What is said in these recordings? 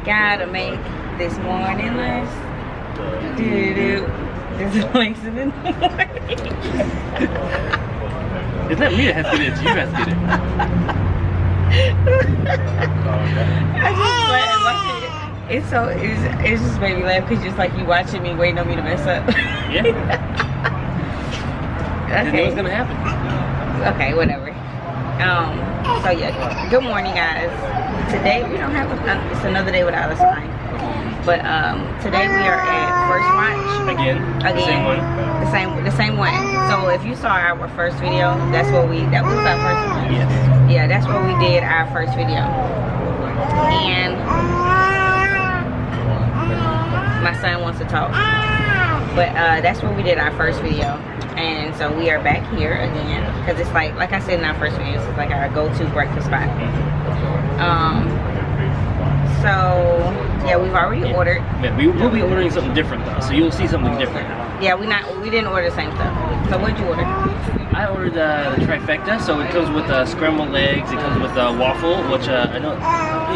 Gotta make this morning list. Do-do-do. This is place in the morning. It's not me that has to get it, it's you that has to get it. I just watch it. It's just made me laugh because just like you watching me waiting on me to mess up. Yeah. I didn't know what's gonna happen. Okay, whatever. So yeah, good morning guys. Today we don't have it's another day without a sign. But today we are at First Brunch. Again. The same one. The same one. So if you saw our first video, that was our first one. Yes. Yeah, that's where we did our first video. And my son wants to talk. But that's where we did our first video. And so we are back here again because it's like I said in our first video, it's like our go-to breakfast spot. So yeah, we've already ordered. Yeah, we'll be ordering something different though, so you'll see something different. Yeah, we didn't order the same stuff. So what'd you order? I ordered the trifecta, so it comes with scrambled eggs, it comes with waffle, which I know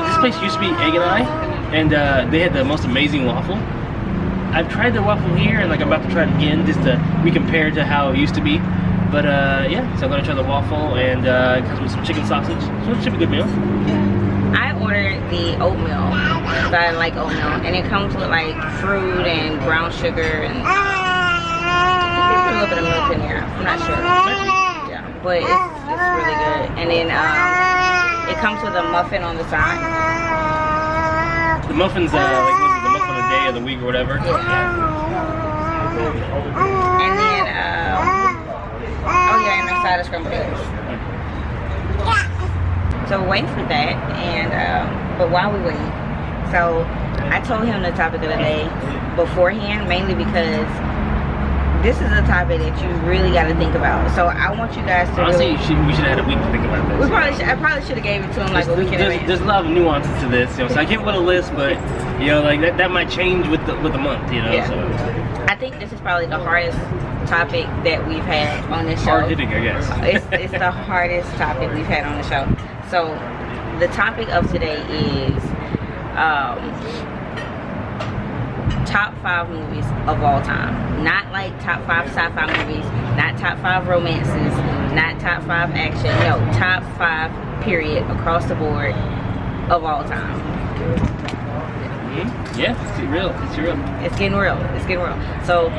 this place used to be Egg and I, and they had the most amazing waffle. I've tried the waffle here, and like I'm about to try it again just to compare to how it used to be. But yeah, so I'm gonna try the waffle, and it comes with some chicken sausage, so it should be a good meal. I ordered the oatmeal, because I like oatmeal, and it comes with like fruit and brown sugar, and I think there's a little bit of milk in there. I'm not sure. Yeah, but it's really good. And then it comes with a muffin on the side. The muffins, like was it the muffin of the day or the week or whatever. Yeah. And then oh yeah, and a side of scrambled eggs. So we're waiting for that, and but while we wait, so I told him the topic of the day beforehand, mainly because this is a topic that you really got to think about. So I want you guys to honestly, we should have had a week to think about this. I probably should have gave it to him like a week in advance. There's a lot of nuances to this, you know. So I came with a list, but you know, like that might change with the month, you know. Yeah. So I think this is probably the hardest topic that we've had on this show. Hard hitting, I guess. It's the hardest topic we've had on the show. So the topic of today is top 5 movies of all time. Not like top 5 sci-fi movies, not top 5 romances, not top 5 action. No, top 5 period across the board of all time. Yeah, it's real. It's getting real. So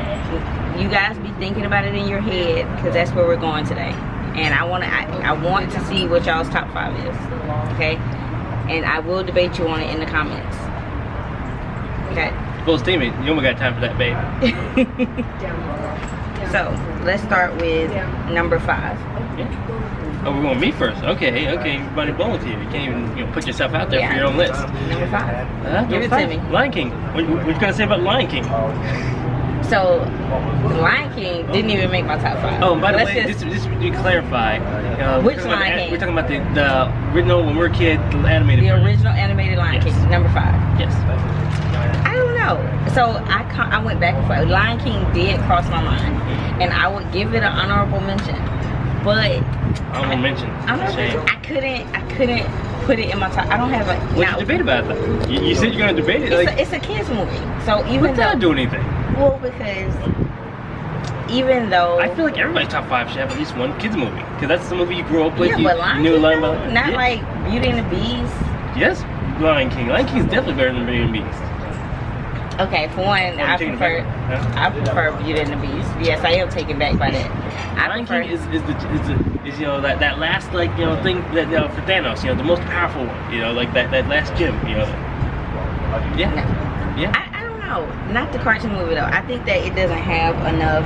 you guys be thinking about it in your head, because that's where we're going today. And I want to see what y'all's top 5 is, okay? And I will debate you on it in the comments, okay? Bold statement. You only got time for that, babe. So let's start with number 5. Yeah. Oh, we're going me first. Okay. Everybody bold here. You can't even put yourself out there for your own list. Number 5. Give it to me. Lion King. What you gonna say about Lion King? So, Lion King didn't even make my top 5. Oh, and by the way, just to clarify, which Lion King? We're talking about the original, when we were a kid, the animated version. Original animated Lion King, number 5. Yes. I don't know. So I went back and forth. Lion King did cross my mind, and I would give it an honorable mention, but honorable mention. I couldn't put it in my top. I don't have a. What'd you debate about it though? You said you're gonna debate it. It's a kids movie, so even though not do anything. Well, because even though I feel like everybody's top 5 should have at least one kids movie, because that's the movie you grew up with. Yeah, but Lion King, not like Beauty and the Beast. Yes, Lion King. Lion King's definitely better than Beauty and the Beast. Okay, for one, I prefer Beauty and the Beast. Yes, I am taken back by that. Lion King is you know that last like thing that for Thanos, the most powerful one, like that last gem, Yeah. No. Yeah. I don't know. Not the cartoon movie though. I think that it doesn't have enough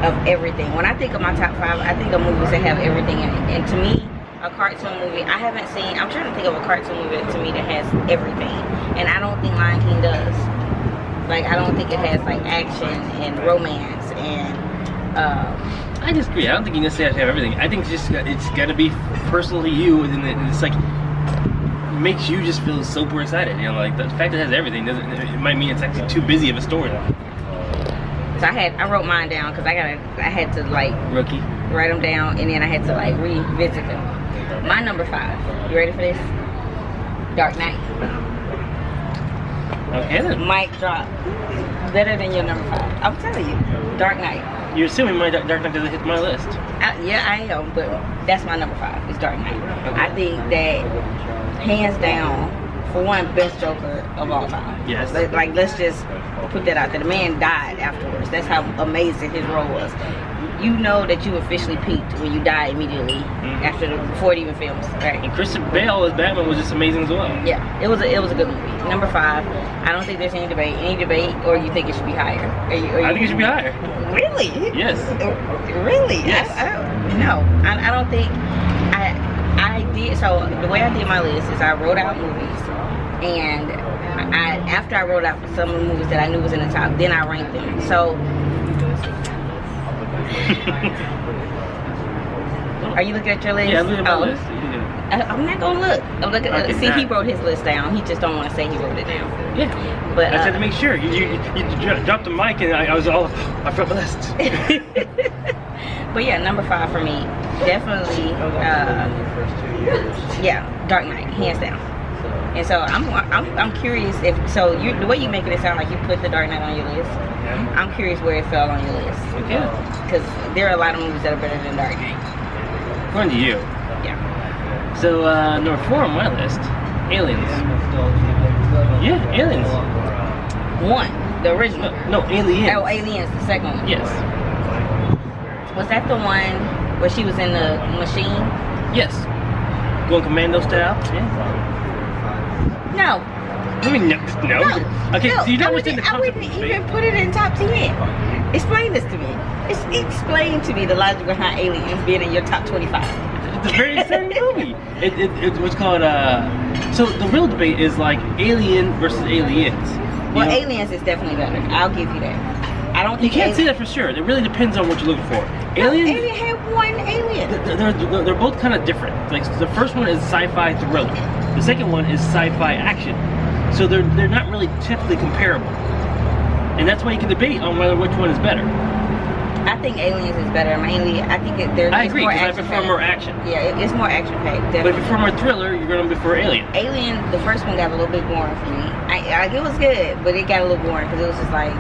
of everything. When I think of my top 5, I think of movies that have everything in it. And to me, a cartoon movie, I'm trying to think of a cartoon movie to me that has everything. And I don't think Lion King does. Like, I don't think it has like action and romance and I disagree. I don't think you necessarily have to have everything. I think it's got to be personal to you, and it's like makes you just feel super excited. Like the fact that it has everything it might mean it's actually too busy of a story. So I wrote mine down because I had to like rookie write them down, and then I had to like revisit them. My number 5. You ready for this? Dark Knight. Okay then. Mic drop. Better than your number 5. I'm telling you. Dark Knight. You're assuming my Dark Knight doesn't hit my list. Yeah, I am, but that's my number 5. It's Dark Knight. I think that hands down, for one, best Joker of all time. Yes. Like, let's just put that out there. The man died afterwards. That's how amazing his role was. You know that you officially peaked when you die immediately before it even films, right? And Christian Bale as Batman was just amazing as well. Yeah, it was a good movie. Number 5. I don't think there's any debate, or you think it should be higher? I think it should be higher. Really? Yes. Really? Yes. No, I don't think. I did. So the way I did my list is I wrote out movies, and after I wrote out some of the movies that I knew was in the top, then I ranked them. So. Are you looking at your list? Yeah, I'm looking at my list. I'm not gonna look. I'm looking. Okay, See, he wrote his list down. He just don't want to say he wrote it down. Yeah. But I said to make sure. You dropped the mic and I was all, I forgot my list. But yeah, number 5 for me, definitely. Yeah, Dark Knight, hands down. And so I'm curious if the way you making it sound like you put the Dark Knight on your list. Yeah. I'm curious where it fell on your list. Okay. Because there are a lot of movies that are better than Dark Knight. According to you. Yeah. So number 4 on my list, Aliens. Yeah, Aliens. 1, the original. No, Aliens. Oh, Aliens, the second one. Yes. Was that the one where she was in the machine? Yes. Going commando style. Yeah. No. I mean, no. Okay, no, so you don't understand the I concept wouldn't of even space. put it in top 10. Explain this to me. Explain to me the logic behind Aliens being in your top 25. It's a very exciting movie. It was called, so the real debate is like Alien versus Aliens. Well, Aliens is definitely better. I'll give you that. I don't You think can't say that for sure. It really depends on what you're looking for. Alien had one alien. They're both kind of different. Like the first one is sci-fi thriller. The second one is sci-fi action. So they're not really typically comparable. And that's why you can debate on whether which one is better. I think Aliens is better. Mainly, I think there's I agree, more because I action prefer more action. Yeah, it's more action packed. But if you prefer more thriller, you're going to prefer Alien. Alien, the first one got a little bit boring for me. It was good, but it got a little boring because it was just like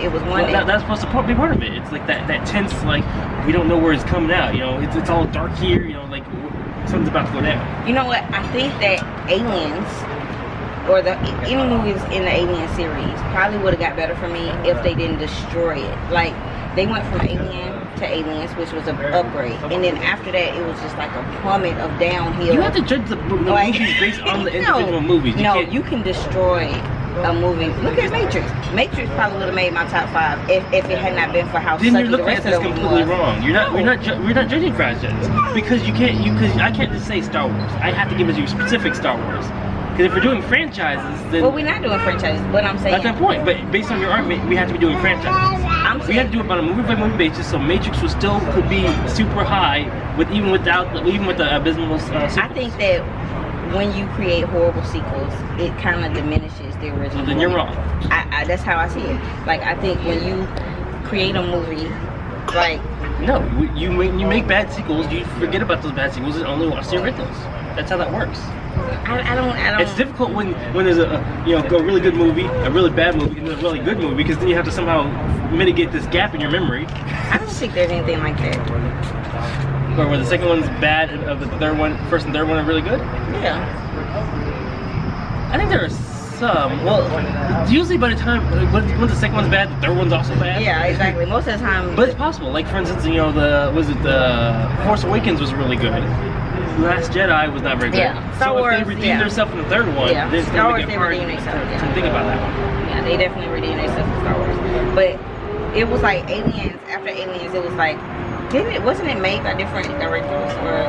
it was one. Well, that's supposed to be part of it. It's like that tense, like we don't know where it's coming out. You know, it's all dark here. You know, like something's about to go down. You know what? I think that Aliens or any movies in the Alien series probably would have got better for me if they didn't destroy it. Like they went from Alien to Aliens, which was an upgrade, and then after that it was just like a plummet of downhill. You have to judge the movies based on the individual movies. You can destroy a movie. Look at Matrix. Matrix probably would have made my top 5 if it had not been for how then you're sucky the looking rest at of this them completely was. wrong. We're not judging franchises because because I can't just say Star Wars. I have to give it you specific Star Wars. Because if we're doing franchises, then Well, we're not doing franchises, but I'm saying that's my point. But based on your argument, we have to be doing franchises. We have to do it on a movie by movie basis. So Matrix could be super high even with the abysmal. I think that when you create horrible sequels, it kind of diminishes the original. Well, then you're wrong. That's how I see it. Like I think when you create a movie, like no, you make bad sequels, you forget about those bad sequels and only watch the originals. That's how that works. I don't. It's difficult when there's a really good movie, a really bad movie, and a really good movie because then you have to somehow mitigate this gap in your memory. I don't think there's anything like that. Or where the second one's bad, of the first and third one are really good. Yeah. I think there are some. Well, usually by the time when the second one's bad, the third one's also bad. Yeah, exactly. Most of the time. But it's possible. Like for instance, the Force Awakens was really good. Last Jedi was not very good. Yeah. Star Wars, if they redeemed themselves in the third one, yeah. then it's Star going Wars, to make it they hard redeemed themselves. Yeah. to think about that one. Yeah, they definitely redeemed themselves in Star Wars. But it was like Aliens. After Aliens, it was like, wasn't it made by different directors or?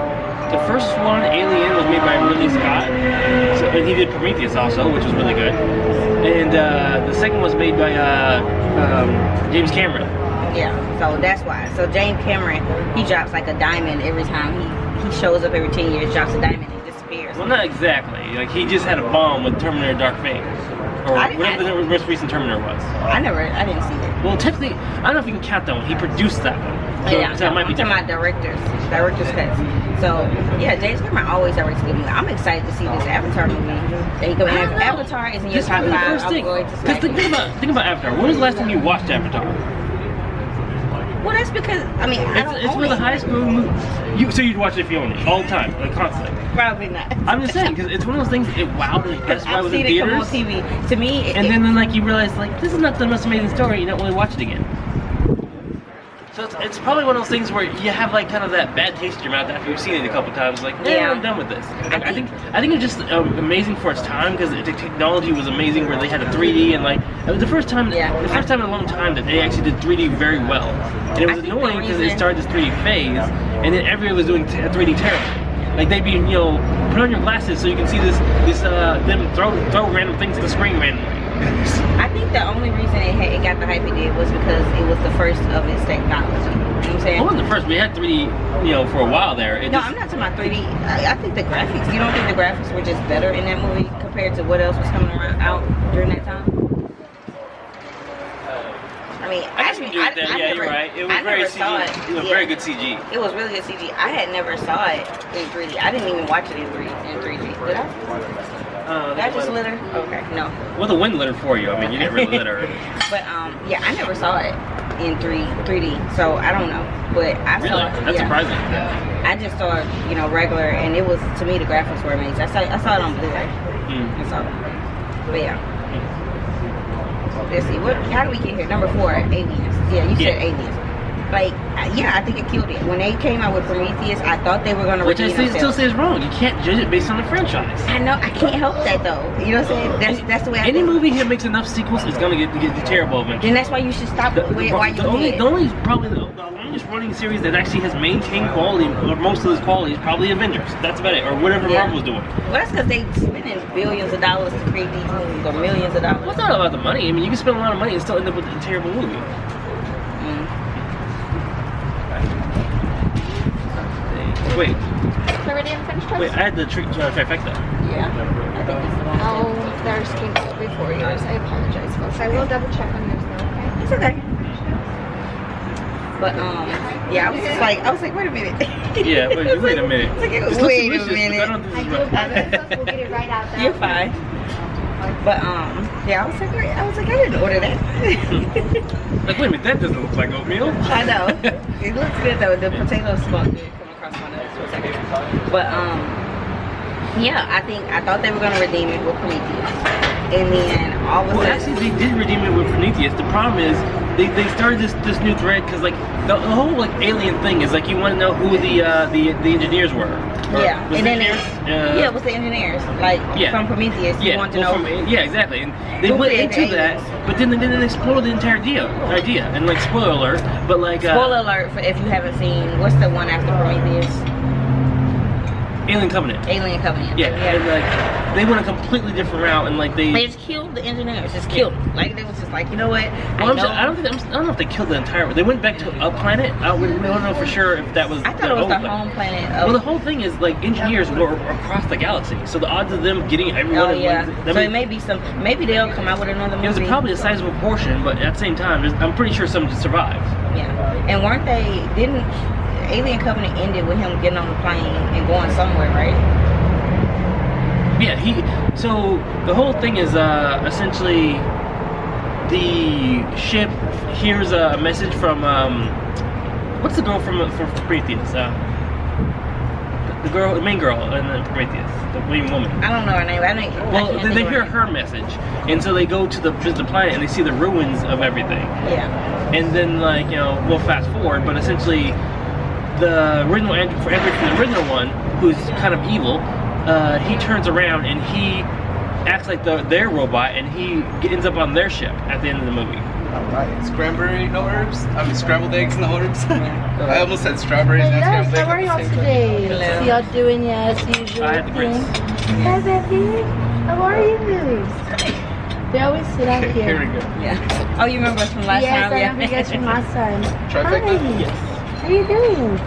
The first one, Alien, was made by Ridley Scott, and he did Prometheus also, which was really good. And the second was made by James Cameron. Yeah, so that's why. So James Cameron, he drops like a diamond every time he shows up every 10 years, drops a diamond and disappears. Well, not exactly. Like he just had a bomb with Terminator Dark Fate, or whatever the most recent Terminator was. I didn't see it. Well, technically, I don't know if you can count that one. He produced that one. So, Yeah, so it might be I'm talking about director's cuts. So yeah, James Cameron always directs good movies. I'm excited to see this Avatar movie. That he goes. If Avatar is in your This top might be the 5, first I'm thing. going to Because smack it. think about Avatar. When was the last time you watched Avatar? Well, that's because I mean I don't It's own one of the it. highest movie. So you'd watch it if you owned it all the time, like constantly. Probably not. I'm just saying because it's one of those things. It wowed me. That's why it I've was in seen it come on theaters. TV. To me, And then like you realize like this is not the most amazing story. You don't really watch it again. So it's probably one of those things where you have like kind of that bad taste in your mouth after you've seen it a couple times. Like, yeah, I'm done with this. Like, I think it's just amazing for its time because the technology was amazing. Where they had a 3D and like it was the first time in a long time that they actually did 3D very well. And it was annoying because it started this 3D phase, and then everyone was doing 3D terrible. Like they'd be put on your glasses so you can see them throw random things at the screen randomly. I think the only reason it got the hype it did was because it was the first of its technology. You know what I'm saying? It wasn't the first. We had 3D, for a while there. I'm not talking about 3D. I think the graphics. You don't think the graphics were just better in that movie compared to what else was coming out during that time? I mean, you're right. It was very CG. It was very good CG. It was really good CG. I had never saw it in 3D. I didn't even watch it in 3D. Did I? Did I just litter? Okay, no. Well, the wind littered for you. I mean, you didn't really litter. But yeah, I never saw it in 3D, so I don't know. But I saw it. That's surprising. I just saw it, regular, and it was, to me, the graphics were amazing. I saw it on Blu-ray. I saw it. But yeah. Let's see. How do we get here? Number 4, aliens. Yeah, you said aliens. Like, yeah, I think it killed it. When they came out with Prometheus, I thought they were going to redeem themselves. Which I still say is wrong. You can't judge it based on the franchise. I know. I can't help that, though. You know what I'm saying? That's the way I Any think. movie that makes enough sequels is going to get terrible eventually. Then that's why you should stop it while you the longest running series that actually has maintained quality, or most of this quality, is probably Avengers. That's about it. Or whatever Marvel's doing. Well, that's because they spending billions of dollars to create these movies, or millions of dollars. Well, it's not about the money. I mean, you can spend a lot of money and still end up with a terrible movie. Wait. Floridian French toast? Wait, I had the trifecta. Yeah. I think it's oh, theirs came before yours. I apologize, folks. I will double check on yours though, okay? It's okay. But yeah, I was like, wait a minute. Yeah, wait a minute. It's like, wait a minute. I do apologize. We'll get it right out there. You're fine. But yeah, I was like, I didn't order that. Like, wait a minute, that doesn't look like oatmeal. I know. It looks good though. The potato spot did come across my nose for a second. But yeah, I thought they were gonna redeem it with Prometheus, and then all of a sudden, actually, they did redeem it with Prometheus. The problem is they started this new thread because like the whole like alien thing is like you want to know who the engineers were. Yeah, and then it was the engineers from Prometheus. You want to know? Exactly. And they went into that, but then they didn't explore the entire idea. And like spoiler alert, but like spoiler alert for if you haven't seen what's the one after Prometheus? Alien Covenant. Yeah, and like they went a completely different route, and like they just killed the engineers. Just killed them. Like they was just like, you know what? I don't know if they killed the entire. They went back to a planet. We don't know for sure if that was. I thought it was the home planet. Well, the whole thing is like engineers were across the galaxy, so the odds of them getting everyone. Oh yeah. So it may be maybe they'll come out with another movie. It was probably a sizable portion, but at the same time, I'm pretty sure some just survived. Yeah, and didn't Alien Covenant ended with him getting on the plane and going somewhere, right? Yeah, so the whole thing is essentially the ship hears a message from what's the girl from Prometheus? The main girl in Prometheus, the main woman. I don't know her name. They hear her message, and so they go to the planet and they see the ruins of everything. Yeah. And then we'll fast forward, but essentially the original Andrew from the original one, who's kind of evil, he turns around and he acts like their robot, and he ends up on their ship at the end of the movie. Alright, scrambled no herbs? I mean scrambled eggs, no herbs? I almost said strawberries and Hello, scrambled eggs. how are y'all today? Hello. So y'all doing as usual? I had the grits. Hi, Becky. How are you doing? They always sit out Okay, here we here. go. Yeah. Oh, you remember us from last Yes, time? I remember you guys from last time. Trifecta? Hi. Yes. How you doing?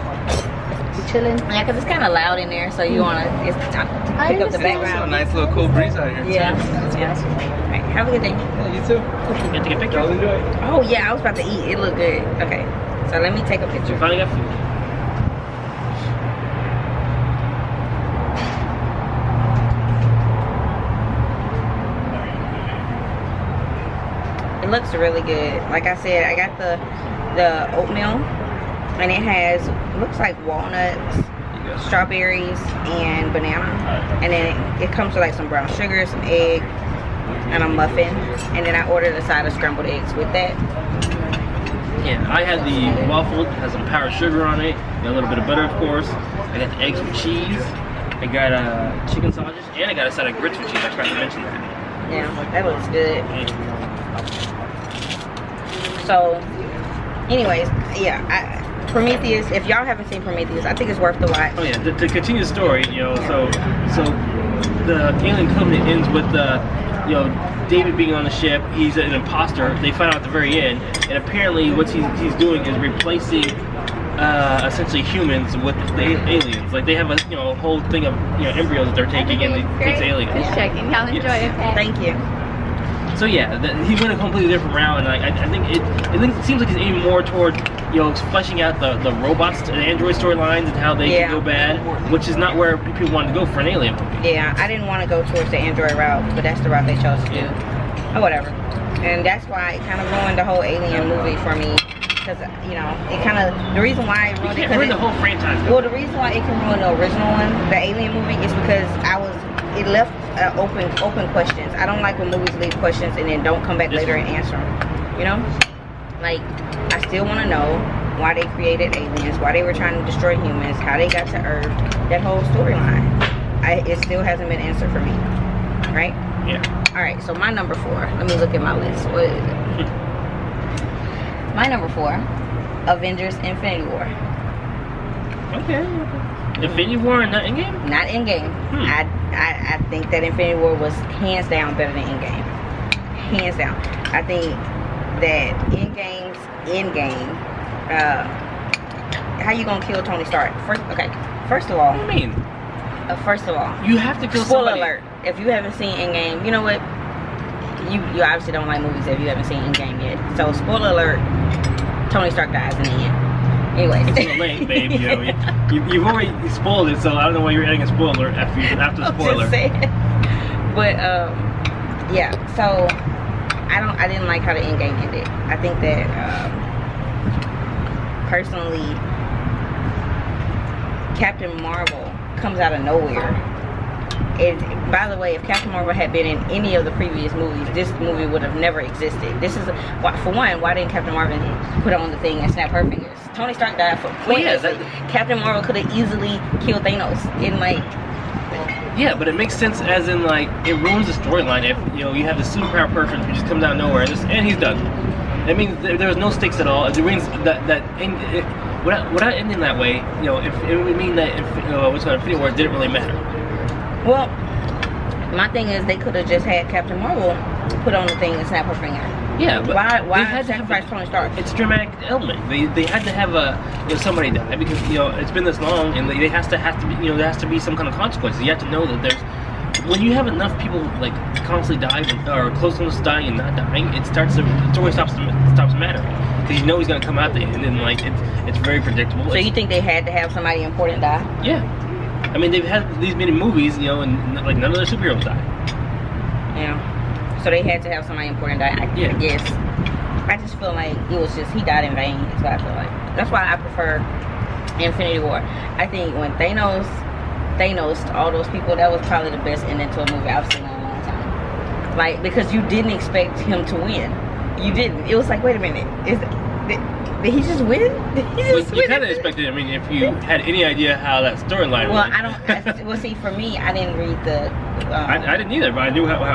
You chilling? Yeah, because it's kind of loud in there, so you want to pick up the So a background. nice little cool breeze out here. Yeah. Too. Yeah. All right, have a good day. Yeah, you too. You have to get a picture. Y'all enjoy. Oh, yeah, I was about to eat. It looked good. Okay. So let me take a We picture. finally got food. It looks really good. Like I said, I got the oatmeal, and it has, looks like walnuts, strawberries, and banana. And then it comes with like some brown sugar, some egg, and a muffin. And then I ordered a side of scrambled eggs with that. Yeah, I had the waffle, it has some powdered sugar on it, and a little bit of butter, of course. I got the eggs with cheese. I got chicken sausages, and I got a side of grits with cheese. I forgot to mention that. Yeah, that looks good. So, anyways, yeah, Prometheus. If y'all haven't seen Prometheus, I think it's worth the watch. Oh yeah, to continue the story, you know, so the alien covenant ends with you know, David being on the ship. He's an imposter. They find out at the very end, and apparently what he's doing is replacing essentially humans with the aliens. Like they have a whole thing of embryos that they're taking, and they takes aliens. Just checking. Y'all enjoy it. Thank you. So yeah, he went a completely different route, and I think it seems like he's aiming more toward fleshing out the robots, the android storylines, and how they can go bad, which is not where people wanted to go for an alien movie. Yeah, I didn't want to go towards the android route, but that's the route they chose to do. Or whatever. And that's why it kind of ruined the whole alien movie for me. Because, it kind of, the reason why it ruined You can't ruin the whole franchise. Well, the reason why it can ruin the original one, the alien movie, is because it left open questions. I don't like when movies leave questions and then don't come back later and answer them. Like, I still want to know why they created aliens, why they were trying to destroy humans, how they got to Earth, that whole storyline. It still hasn't been answered for me, right? Yeah. All right, so my number 4. Let me look at my list. What is it? My number 4, Avengers: Infinity War. Okay. Infinity War and not Endgame? Not Endgame. I think that Infinity War was hands down better than Endgame. Hands down. I think that Endgame. How you gonna kill Tony Stark? First of all. What do you mean? First of all, you have to kill spoiler somebody. alert. If you haven't seen Endgame, you know what? You obviously don't like movies if you haven't seen Endgame yet. So spoiler alert, Tony Stark dies in the end. Anyways. It's too late, babe. You've already spoiled it, so I don't know why you're adding a spoiler after the spoiler. Just saying. But yeah. So I didn't like how the Endgame ended. I think that personally, Captain Marvel comes out of nowhere. And by the way, if Captain Marvel had been in any of the previous movies, this movie would have never existed. This is, for one, why didn't Captain Marvel put on the thing and snap her fingers? Tony Stark died for Captain Marvel could have easily killed Thanos in like. Yeah, but it makes sense as in like it ruins the storyline if you have the superpower person who just comes out of nowhere and he's done. That means there was no stakes at all. It means without ending that way, if it would mean that Infinity War didn't really matter. Well, my thing is they could have just had Captain Marvel put on the thing and snap her finger. Yeah, but why had to sacrifice Tony Stark? It's a dramatic element. They had to have somebody die because it's been this long and there has to be there has to be some kind of consequences. You have to know that there's when you have enough people like constantly dying or close to dying and not dying, the story stops mattering because he's gonna come out there and then like it's very predictable. So you think they had to have somebody important die? Yeah. I mean, they've had these many movies, and like none of their superheroes die. Yeah. So they had to have somebody important die. I guess. I just feel like it was just he died in vain. That's what I feel like. That's why I prefer Infinity War. I think when Thanos, all those people, that was probably the best ending to a movie I've seen in a long time. Like because you didn't expect him to win. You didn't. It was like, wait a minute, did he just win? You kind of expected. I mean, if you had any idea how that storyline Well, went. I don't. Well, see, for me, I didn't read the. I didn't either, but I knew how it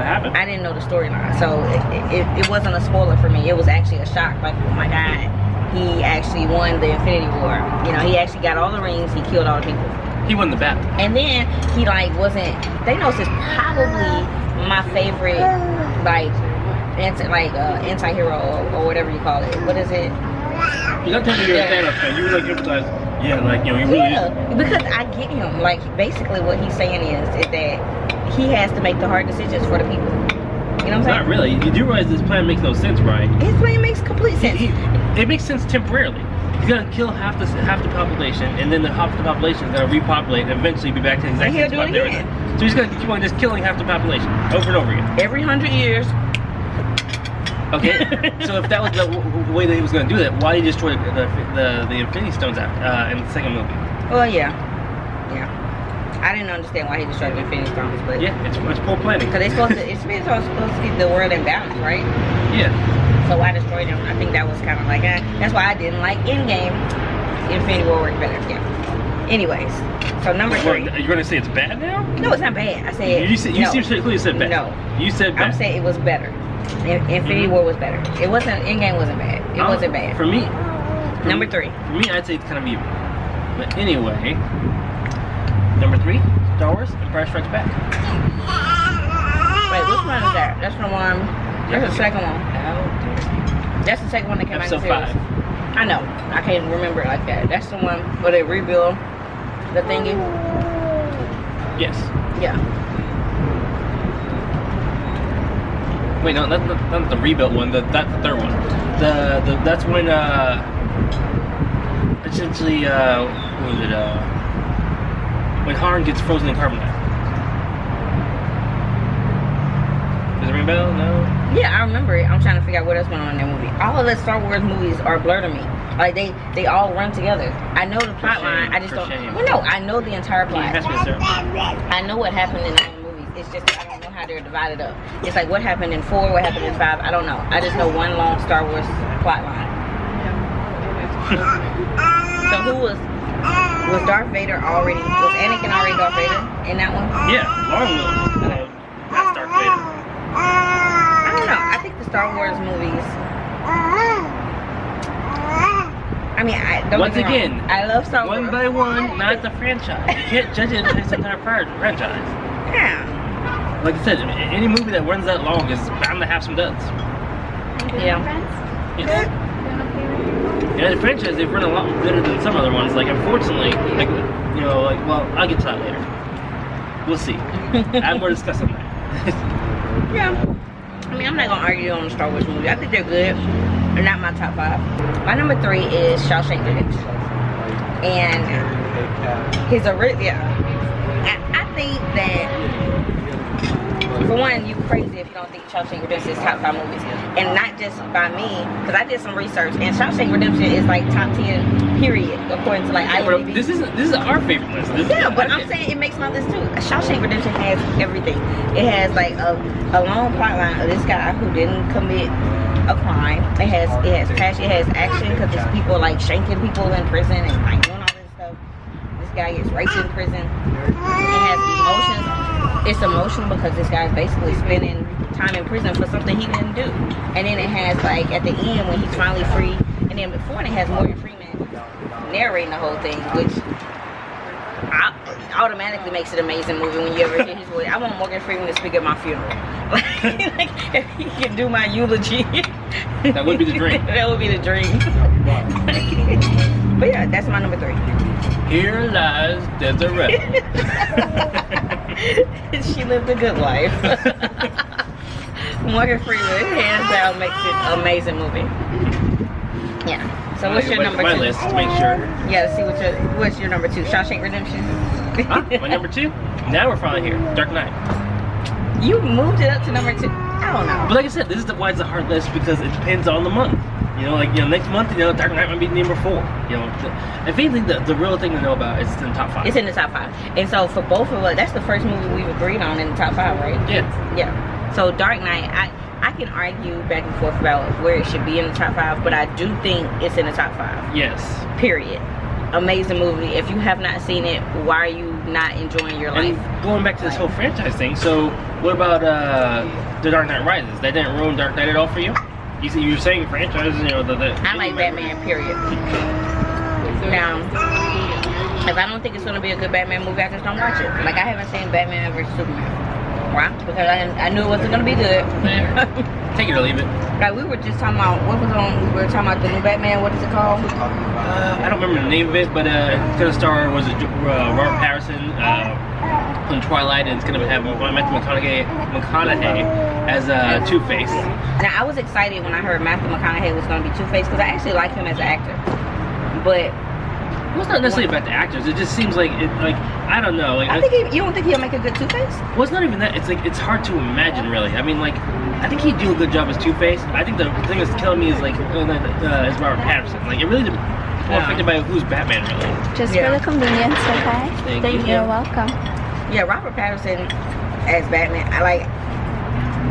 happened. I didn't know the storyline, so it wasn't a spoiler for me. It was actually a shock. Like, oh my god, he actually won the Infinity War. He actually got all the rings. He killed all the people. He won the battle. And then he wasn't. Thanos is probably my favorite anti-hero or whatever you call it. What is it? You're not telling me you're a Thanos fan. You would empathize. Yeah, you really. Yeah, because I get him. Like basically, what he's saying is that he has to make the hard decisions for the people. You know what I'm saying? Not really. You do realize this plan makes no sense, right? His plan makes complete sense. It makes sense temporarily. He's gonna kill half the population, and then half the population is gonna repopulate, and eventually be back to the exact And he'll same do spot it they were again. at. So he's gonna keep on just killing half the population over and over again. Every 100 years. Okay. So if that was the way that he was gonna do that, why did he destroy the Infinity Stones in the second movie? Well, yeah. I didn't understand why he destroyed the Infinity Stones, but Yeah, it's poor planning. because it's supposed to keep the world in balance, right? Yeah. So why destroy them? I think that was kind of like that's why I didn't like Endgame. Infinity War worked better. Yeah. Anyways, so number 3. You're gonna say it's bad now? No, it's not bad. I said You no. clearly said bad. No. You said bad. I'm saying it was better. Infinity War was better. It wasn't. Endgame wasn't bad. It wasn't bad. For me. Number 3. For me, I'd say it's kind of even. But anyway, number 3, Star Wars: Empire Strikes Back. Wait, which one is that? That's the one. That's the second one. That's the second one that came out in Episode series. 5. I know. I can't remember it like that. That's the one where they rebuild the thingy. Yes. Yeah. Wait, no, that's not the rebuilt one. That's the third one. That's when essentially what was it? When Han gets frozen in carbonite. Does it ring a bell? No. Yeah, I remember it. I'm trying to figure out what else went on in that movie. All of the Star Wars movies are blurred to me. Like they all run together. I know the plot line. I just don't. Well, no, I know the entire Can you plot. pass me this, sir? I know what happened in the movies. It's just I don't know how they're divided up. It's like what happened in 4, what happened in 5. I don't know. I just know one long Star Wars plot line. So who was Darth Vader already? Was Anakin already Darth Vader in that one? Yeah, long one. Not Darth Vader. I don't know. I think the Star Wars movies. I mean, don't Once get me again, wrong. I love Star Wars. One by one, not the franchise. You can't judge it against the entire franchise. Yeah. Like I said, any movie that runs that long is bound to have some duds. Yeah. Yes. And the franchise, they've run a lot better than some other ones. Like, unfortunately, well, I'll get to that later. We'll see. I have more to discuss on that. Yeah. I mean, I'm not gonna argue on the Star Wars movie. I think they're good. They're not my top 5. My number 3 is Shawshank Redemption, and his original. Yeah. I think that. For one, you crazy if you don't think Shawshank Redemption is top 5 movies. And not just by me, because I did some research, and Shawshank Redemption is like top 10, period, according to like IMDb. This is our favorite list. But I'm saying it makes my list too. Shawshank Redemption has everything. It has like a long plot line of this guy who didn't commit a crime. It has passion, it has action, because it's people like shanking people in prison and like doing all this stuff. This guy gets raped in prison. It has emotions. It's emotional because this guy's basically spending time in prison for something he didn't do. And then it has like at the end when he's finally free, and then before it has Morgan Freeman narrating the whole thing, which automatically makes it an amazing movie when you ever hear his voice. I want Morgan Freeman to speak at my funeral. Like if he can do my eulogy. That would be the dream. That would be the dream. But yeah, that's my number 3. Here lies Desiree. She lived a good life. Morgan Freeman, hands down, makes it an amazing movie. Yeah. So what's your number 2? My list to make sure. Yeah, see what's your number 2? Shawshank Redemption. Huh? My number 2? Now we're finally here. Dark Knight. You moved it up to number 2. I don't know. But like I said, this is why it's a hard list, because it depends on the month. Next month, Dark Knight might be number 4. If anything, the real thing to know about is it's in the top 5. It's in the top 5. And so for both of us, that's the first movie we've agreed on in the top 5, right? Yeah. Yeah. So Dark Knight, I can argue back and forth about where it should be in the top 5, but I do think it's in the top 5. Yes. Period. Amazing movie. If you have not seen it, why are you not enjoying your life? And going back to this whole franchise thing, so what about The Dark Knight Rises? That didn't ruin Dark Knight at all for you? You're saying franchises, I like Batman, period. Now, if I don't think it's going to be a good Batman movie, I just don't watch it. Like, I haven't seen Batman vs. Superman. Why? Because I knew it wasn't going to be good. Take it or leave it. Like, we were just talking about, what was on, we were talking about the new Batman, what is it called? I don't remember the name of it, but it's going to star, Robert Pattinson, from Twilight, and it's gonna have Matthew McConaughey as Two-Face. Now I was excited when I heard Matthew McConaughey was gonna be Two-Face because I actually like him as an actor. But well, it's not necessarily about the actors. It just seems like I don't know. Like I think you don't think he'll make a good Two-Face? Well, it's not even that. It's like it's hard to imagine, really. I mean, like I think he'd do a good job as Two-Face. I think the thing that's killing me is like is Robert Pattinson. Like it really more affected by who's Batman, really. Just for the convenience, okay? Thank you. You're welcome. Yeah, Robert Pattinson as Batman.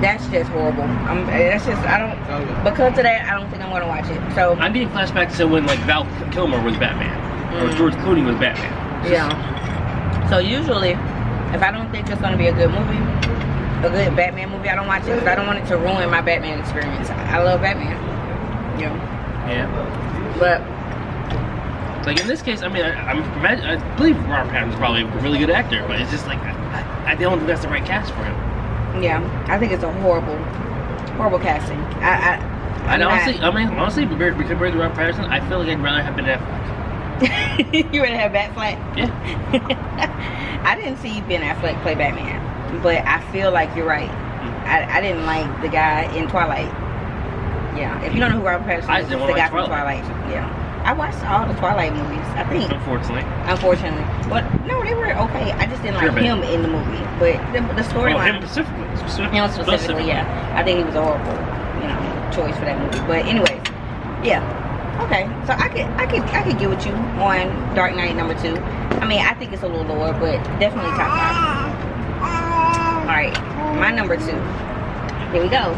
That's just horrible. I don't, because of that, I don't think I'm gonna watch it. So I'm getting flashbacks to when like Val Kilmer was Batman, or George Clooney was Batman. Yeah. So usually, if I don't think it's gonna be a good movie, a good Batman movie, I don't watch it because I don't want it to ruin my Batman experience. I love Batman. Yeah. Yeah. But like in this case, I mean, I believe Robert Pattinson's probably a really good actor, but it's just like I don't think that's the right cast for him. yeah, I think it's a horrible casting. Honestly, compared to Robert Pattinson, I feel like I'd rather have Ben Affleck. You rather have Batfleck? Yeah. I didn't see Ben Affleck play Batman, but I feel like you're right. I didn't like the guy in Twilight. Yeah, if you don't know who Robert Pattinson is, it's the guy from Twilight. Yeah, I watched all the Twilight movies. I think. Unfortunately, but no, they were okay. I just didn't like him in the movie, but the storyline. Him specifically. Him specifically, yeah. I think he was a horrible, choice for that movie. But anyways, yeah. Okay, so I could get with you on Dark Knight #2. I mean, I think it's a little lower, but definitely top 5. All right, my #2. Here we go.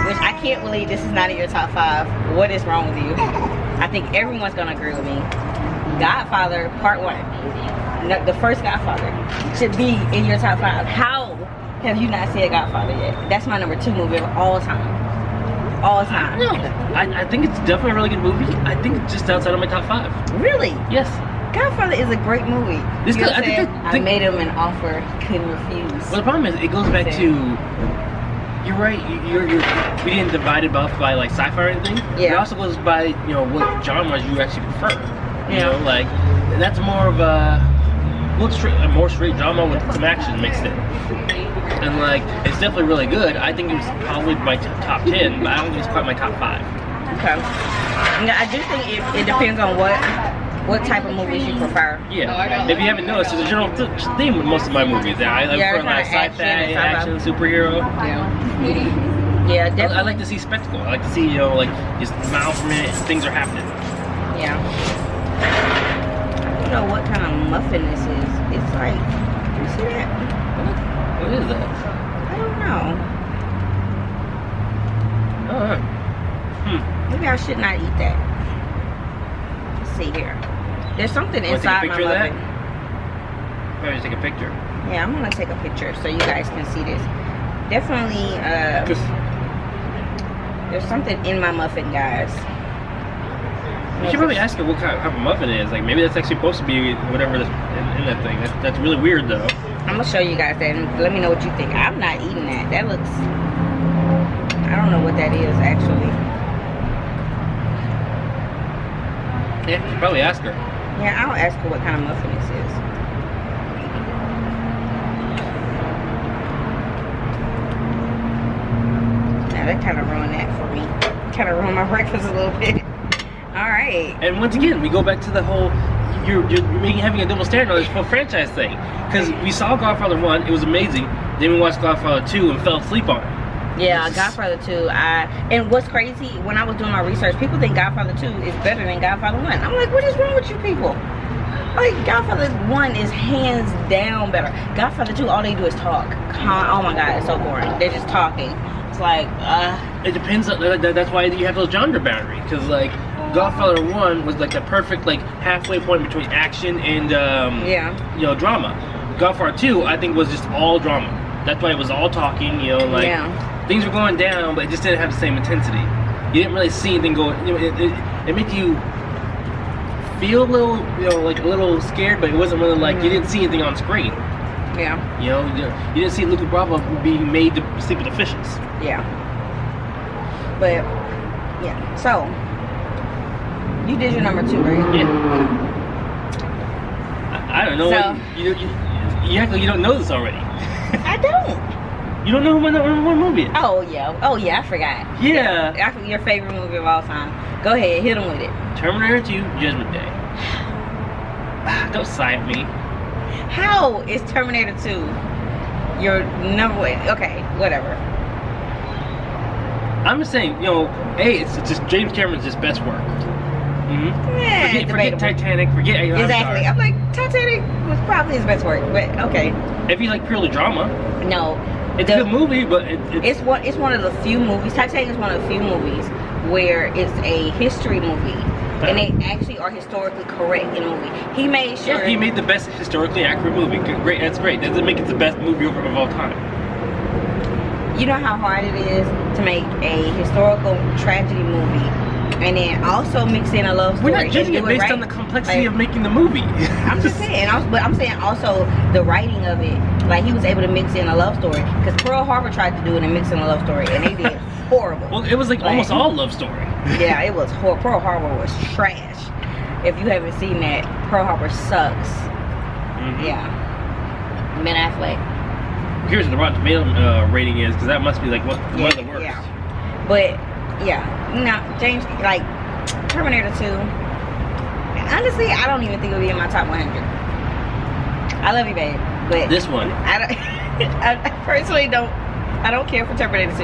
Which I can't believe this is not in your top 5. What is wrong with you? I think everyone's gonna agree with me. Godfather Part 1. No, the first Godfather should be in your top 5. How have you not said Godfather yet? That's my #2 movie of all time. All time. No, I think it's definitely a really good movie. I think it's just outside of my top 5. Really? Yes. Godfather is a great movie. This you know I made him an offer, couldn't refuse. Well, the problem is, it goes back to. You're right. We didn't divide it up by like sci-fi or anything. Yeah. It also goes by what genres you actually prefer. You Yeah. know, like that's more of a more straight drama with some action mixed in. And like it's definitely really good. I think it was probably my top 10, but I don't think it's quite my top 5. Okay. Yeah, I do think it depends on what type of movies you prefer. Yeah. If you haven't noticed, there's a general theme with most of my movies. I prefer like sci-fi, action, superhero. Yeah. Yeah, definitely. I like to see spectacle. I like to see, like, just smile for a minute, things are happening. Yeah. I don't know what kind of muffin this is. It's like, you see that? What is that? I don't know. Oh, Maybe I should not eat that. Let's see here. There's something inside my muffin. Maybe take a picture. Yeah, I'm gonna take a picture so you guys can see this. Definitely, there's something in my muffin, guys. You should probably ask her what kind of muffin it is. Like maybe that's actually supposed to be whatever is in that thing. That's really weird though. I'm gonna show you guys that and let me know what you think. I'm not eating that. That looks, I don't know what that is actually. Yeah, you should probably ask her. Yeah, I'll ask her what kind of muffin this is. Now that kind of ruined that for me. Kind of ruined my breakfast a little bit. All right. And once again, we go back to the whole you're having a double standard on this whole franchise thing. Because we saw Godfather 1, it was amazing. Then we watched Godfather 2 and fell asleep on it. Yeah, Godfather 2. And what's crazy, when I was doing my research, people think Godfather 2 is better than Godfather 1. I'm like, what is wrong with you people? Like, Godfather 1 is hands down better. Godfather 2, all they do is talk. Oh my God, it's so boring. They're just talking. It's like, It depends. That's why you have those genre boundaries. Because like Godfather 1 was like the perfect like halfway point between action and drama. Godfather 2, I think, was just all drama. That's why it was all talking. Things were going down, but it just didn't have the same intensity. You didn't really see anything go. It made you feel a little, like a little scared, but it wasn't really like you didn't see anything on screen. Yeah. You didn't see Luca Bravo being made to sleep with officials. Yeah. But yeah. So you did your #2, right? Yeah. I don't know. So, You act like you don't know this already. I don't. You don't know who my number one movie is? Oh yeah, I forgot. Yeah. Your favorite movie of all time. Go ahead, hit them with it. Terminator 2, Judgment Day. Don't sigh at me. How is Terminator 2 your number one? Okay, whatever. I'm just saying, you know, it's just James Cameron's just best work. Yeah, forget Titanic, forget exactly. I'm like, Titanic was probably his best work, but okay. If you like purely drama, no, it's a good movie, but it's one of the few movies. Titanic is one of the few movies where it's a history movie, and they actually are historically correct in the movie. He made sure. Yeah, he made the best historically accurate movie. Great, that's great. That doesn't make it the best movie of all time. You know how hard it is to make a historical tragedy movie and then also mix in a love story. We're not judging it based on the complexity of making the movie. I'm just saying, but I'm saying also the writing of it. Like, he was able to mix in a love story, because Pearl Harbor tried to do it and mix in a love story, and they did horrible. Well, it was like almost all love story. Yeah, it was horrible. Pearl Harbor was trash. If you haven't seen that, Pearl Harbor sucks. Yeah. Ben Affleck. Here's the Rotten Tomato rating is, because that must be like one of the worst. Yeah. But yeah, James, like Terminator 2. Honestly, I don't even think it would be in my top 100. I love you, babe, but this one, I personally don't. I don't care for Terminator 2.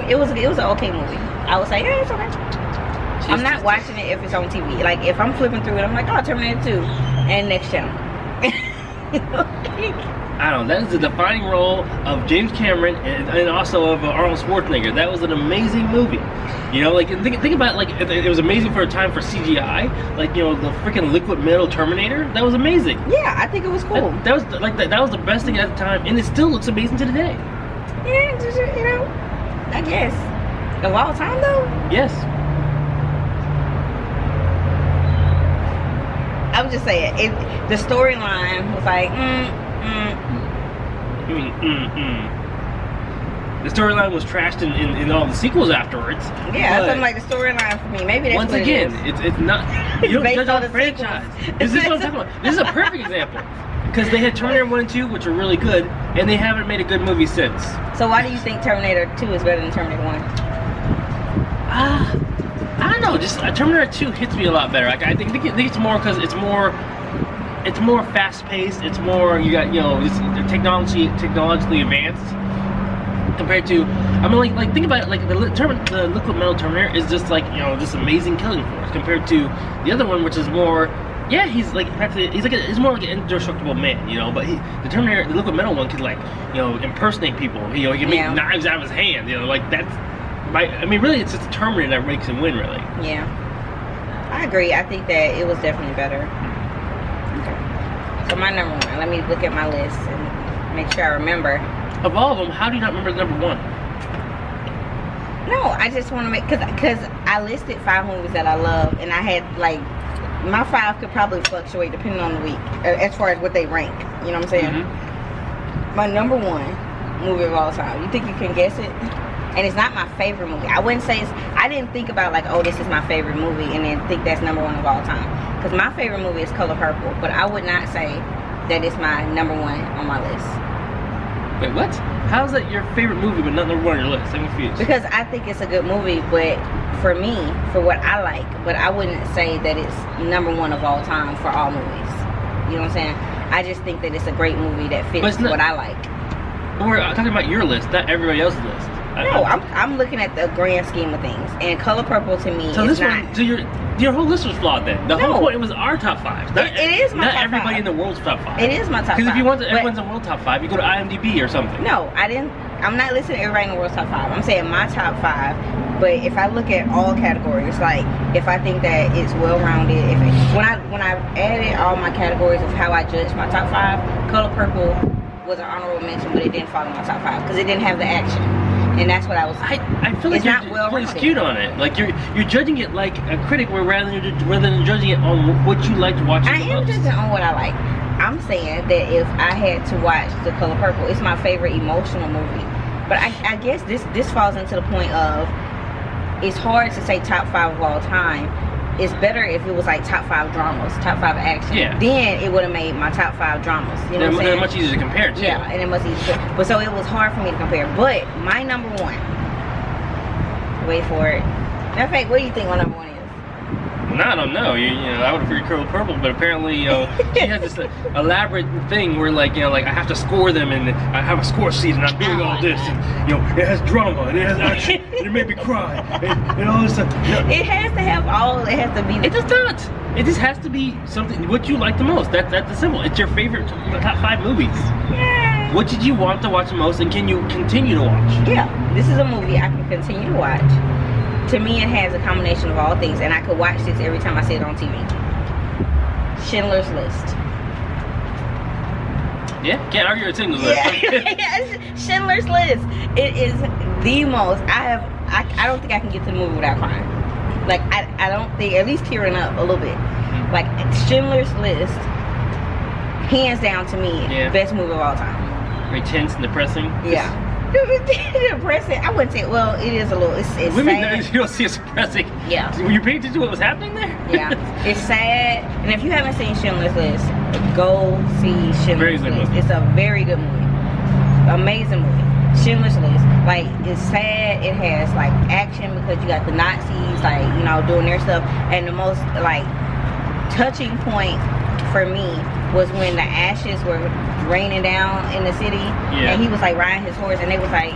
It was an okay movie. I would say, yeah, it's okay. I'm not watching it if it's on TV. Like, if I'm flipping through it, I'm like, oh, Terminator 2, and next channel. I don't know. That is the defining role of James Cameron and also of Arnold Schwarzenegger. That was an amazing movie. You know, like think about it, like it was amazing for a time for CGI. Like, you know, the freaking liquid metal Terminator. That was amazing. Yeah, I think it was cool. That was like that was the best thing at the time, and it still looks amazing to today. Yeah, just, you know, I guess of all time though. Yes. I was just saying, the storyline was like, The storyline was trashed in all the sequels afterwards. Yeah, that's like the storyline for me. Maybe that's once what again, it is. it's not. You don't judge on the franchise. This is what I'm talking about. This is a perfect example. Because they had Terminator 1 and 2, which are really good, and they haven't made a good movie since. So why do you think Terminator 2 is better than Terminator 1? I don't know. Just Terminator 2 hits me a lot better. Like, I think it's more because it's more fast paced. It's more, you got, you know, it's technologically advanced compared to, I mean, like think about it, like the liquid metal Terminator is just like, you know, this amazing killing force compared to the other one, which is more. Yeah, he's like practically, he's more like an indestructible man, you know. But the Terminator, the liquid metal one, could, like, you know, impersonate people. You know, he can make knives out of his hand. You know, like that's. I mean, really, it's just the Terminator that makes him win, really. Yeah, I agree. I think that it was definitely better. Okay. So my number one. Let me look at my list and make sure I remember. Of all of them, how do you not remember number one? No, I just want to make because I listed 5 movies that I love, and I had like. My 5 could probably fluctuate depending on the week as far as what they rank. You know what I'm saying? My number 1 movie of all time. You think you can guess it? And it's not my favorite movie. I wouldn't say I didn't think about like, oh, this is my favorite movie, and then think that's number 1 of all time. Because my favorite movie is Color Purple, but I would not say that it's my number 1 on my list. Wait, what? How is that your favorite movie but not number 1 on your list? I'm confused. Because I think it's a good movie, but for me, for what I like, but I wouldn't say that it's number 1 of all time for all movies. You know what I'm saying? I just think that it's a great movie that fits what I like. We're talking about your list, not everybody else's list. No, I'm looking at the grand scheme of things, and Color Purple to me is not. So your whole list was flawed then. The whole point, it was our top 5. It is my top 5. Not everybody in the world's top 5. It is my top 5. Because if you want everyone's in the world top 5, you go to IMDb or something. No, I didn't. I'm not listening to everybody in the world's top 5. I'm saying my top 5. But if I look at all categories, like if I think that it's well-rounded, when I added all my categories of how I judge my top 5, Color Purple was an honorable mention, but it didn't fall in my top 5 because it didn't have the action. And that's what I was. I feel like you're skewed on it. Like you're judging it like a critic, rather than judging it on what you like to watch. I am judging on what I like. I'm saying that if I had to watch The Color Purple, it's my favorite emotional movie. But I guess this falls into the point of it's hard to say top 5 of all time it's better if it was like top 5 dramas, top 5 action. Yeah. Then it would have made my top 5 dramas. You know what I'm They're saying? much easier to compare too. Yeah, and it must easier. But so it was hard for me to compare. But my number 1. Wait for it. Matter of fact, what do you think my number 1 is? No, I don't know. You know, I would have figured Color Purple, but apparently, she has this elaborate thing where, like, I have to score them, and I have a score sheet, and I'm doing all this, and it has drama, and it has action, and it made me cry, and all this stuff. It has to have all. It has to be. It does not. It just has to be something what you like the most. That's the simple. It's your favorite top 5 movies. Yeah. What did you want to watch the most, and can you continue to watch? Yeah, this is a movie I can continue to watch. To me, it has a combination of all things, and I could watch this every time I see it on TV. Schindler's List. Yeah, can't argue with Schindler's List. Yeah. Schindler's List. It is the most. I don't think I can get to the movie without crying. Like, I don't think, at least tearing up a little bit. Like, Schindler's List, hands down to me, best movie of all time. Very tense and depressing. Yeah. Depressing. I wouldn't say. Well, it is a little. It's sad. You don't see it's depressing. Yeah. Were you paying attention to what was happening there? Yeah. It's sad. And if you haven't seen Schindler's List, go see Schindler's List. It's a very good movie. Amazing movie. Schindler's List. Like, it's sad. It has like action because you got the Nazis, like, doing their stuff. And the most like touching point for me was when the ashes were raining down in the city, and he was like riding his horse, and he was like,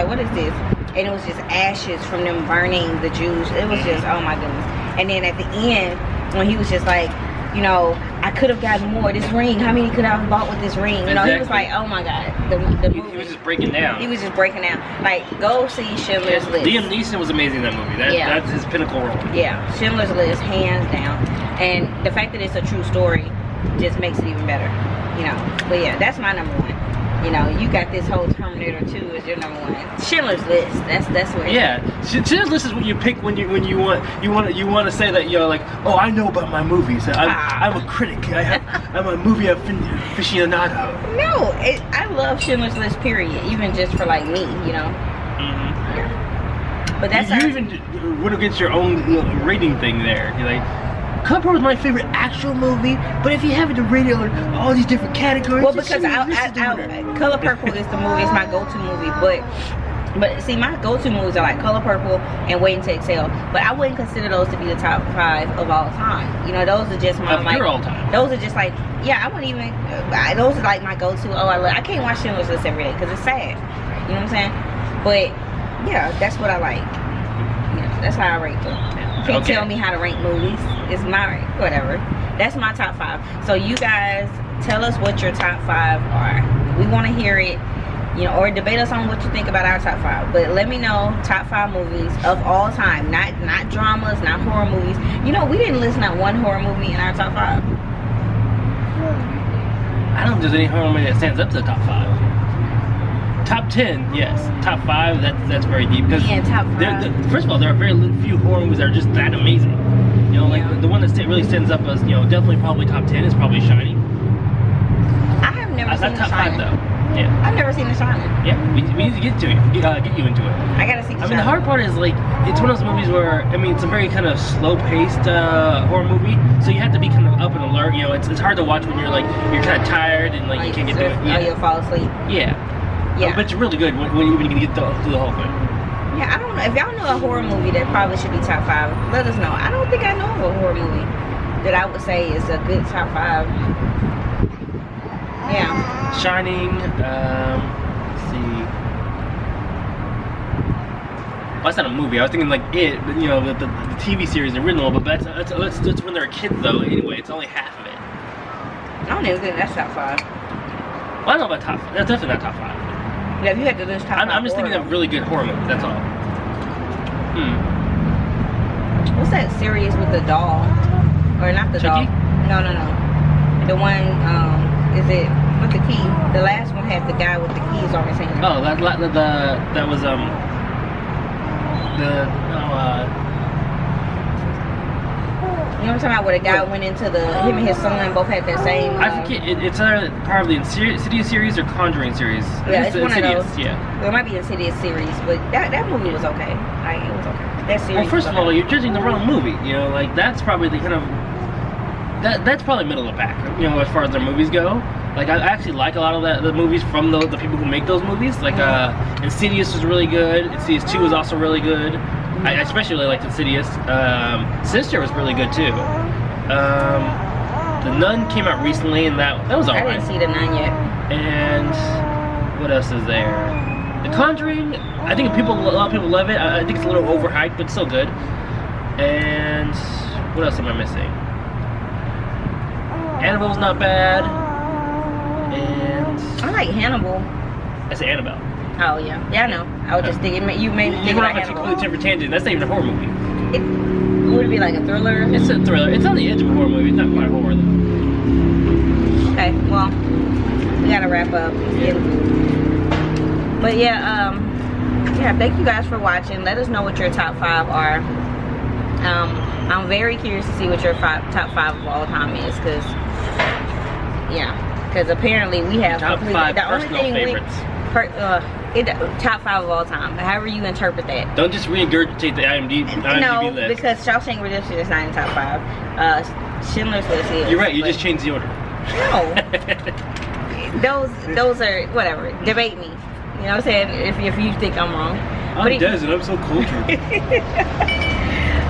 what is this? And it was just ashes from them burning the Jews. It was just, oh my goodness. And then at the end, when he was just like, I could have gotten more. This ring, how many could I have bought with this ring? He was like, oh my God. The movie. He was just breaking down. He was just breaking down. Like, go see Schindler's List. Liam Neeson was amazing in that movie. That's his pinnacle role. Yeah, Schindler's List, hands down. And the fact that it's a true story just makes it even better. But yeah, that's my number 1. You got this whole Terminator 2 as your number 1. Schindler's List. That's what. Yeah, Schindler's List is what you pick when you want to say that like, oh, I know about my movies. I'm a critic. I'm a movie aficionado. No, I love Schindler's List. Period. Even just for like me, Yeah. But that's you even went against your own rating thing there. You're like, Color Purple is my favorite actual movie, but if you have it to rate it on all these different categories, well, because Color Purple is the movie. It's my go-to movie, but see, my go-to movies are like Color Purple and Waiting to Exhale. But I wouldn't consider those to be the top 5 of all time. Those are just my all time. Those are just like, I wouldn't even. Those are like my go-to. I can't watch Schindler's List every day because it's sad. You know what I'm saying? But yeah, that's what I like. That's how I rate them. You can't tell me how to rank movies. It's my whatever. That's my top 5. So you guys tell us what your top 5 are. We want to hear it, or debate us on what you think about our top 5. But let me know top 5 movies of all time, not dramas, not horror movies. We didn't list not one horror movie in our top 5. I don't think there's any horror movie that stands up to the top 5. Top 10, yes. Top 5, that's very deep. Because top 5. First of all, there are very few horror movies that are just that amazing. Like the one that really stands up as, definitely probably top 10 is probably Shining. I have never seen top Shining. 5 though. Yeah. I've never seen The Shining. Yeah, we need to get you into it. I gotta see The Shining. The hard part is like, it's one of those movies where, it's a very kind of slow-paced horror movie, so you have to be kind of up and alert. It's hard to watch when you're kind of tired and you can't get through it. Yeah. You'll fall asleep. Yeah. Yeah. But it's really good when you can get through the whole thing. Yeah, I don't know. If y'all know a horror movie that probably should be top 5, let us know. I don't think I know of a horror movie that I would say is a good top 5. Yeah. Shining, let's see. Well, that's not a movie. I was thinking like It, the TV series, the original, but that's when they were kids though. Anyway, it's only half of it. I don't even think that's top 5. Well, I don't know about top 5. That's definitely not top 5. Yeah, if you had to list top 5. I'm just thinking of really good horror movies, that's all. What's that series with the doll? Or not the Chucky? doll? No. The one, is it with the key? The last one had the guy with the keys on his hand. Oh, that was you know what I'm talking about? Where the guy went into him and his son both had that same. I forget. It's either probably Insidious series or Conjuring series. Yeah, it's one of those. Yeah. Well, it might be Insidious series, but that movie was okay. It was okay. That series. Well, first of all, you're judging the wrong movie. You know, like that's probably the kind of that's probably middle of the pack. You know, as far as their movies go. Like I actually like a lot of the movies from the people who make those movies. Like Insidious was really good. Insidious 2 was also really good. I especially really liked Insidious. Sister was really good too. The Nun came out recently, and that was alright. I didn't see The Nun yet. And what else is there? The Conjuring. I think a lot of people love it. I think it's a little overhyped, but still good. And what else am I missing? Annabelle's not bad. And I like Hannibal. I said Annabelle. Oh yeah, yeah I know. I was just thinking you made me You think went about off a Hannibal. completely different tangent. That's not even a horror movie. Would it be like a thriller? It's a thriller. It's on the edge of a horror movie. It's not quite horror though. Okay, well, we gotta wrap up. But yeah, thank you guys for watching. Let us know what your top 5 are. I'm very curious to see what your top 5 of all time is, because apparently we have Top 5 personal favorites. Top 5 of all time. However you interpret that. Don't just regurgitate the IMDb No, list. because Shawshank Redemption is not in top 5. Schindler's List is. You're right. You but- just changed the order. No. Those are whatever. Debate me. You know what I'm saying? If you think I'm wrong. I'm Des and I'm so cultured.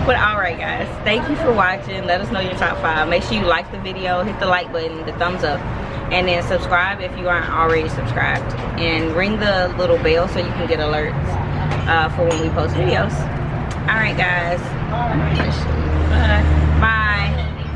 But alright guys, thank you for watching. Let us know your top 5. Make sure you like the video, hit the like button, the thumbs up, and then subscribe if you aren't already subscribed, and ring the little bell so you can get alerts for when we post videos. Alright guys, bye.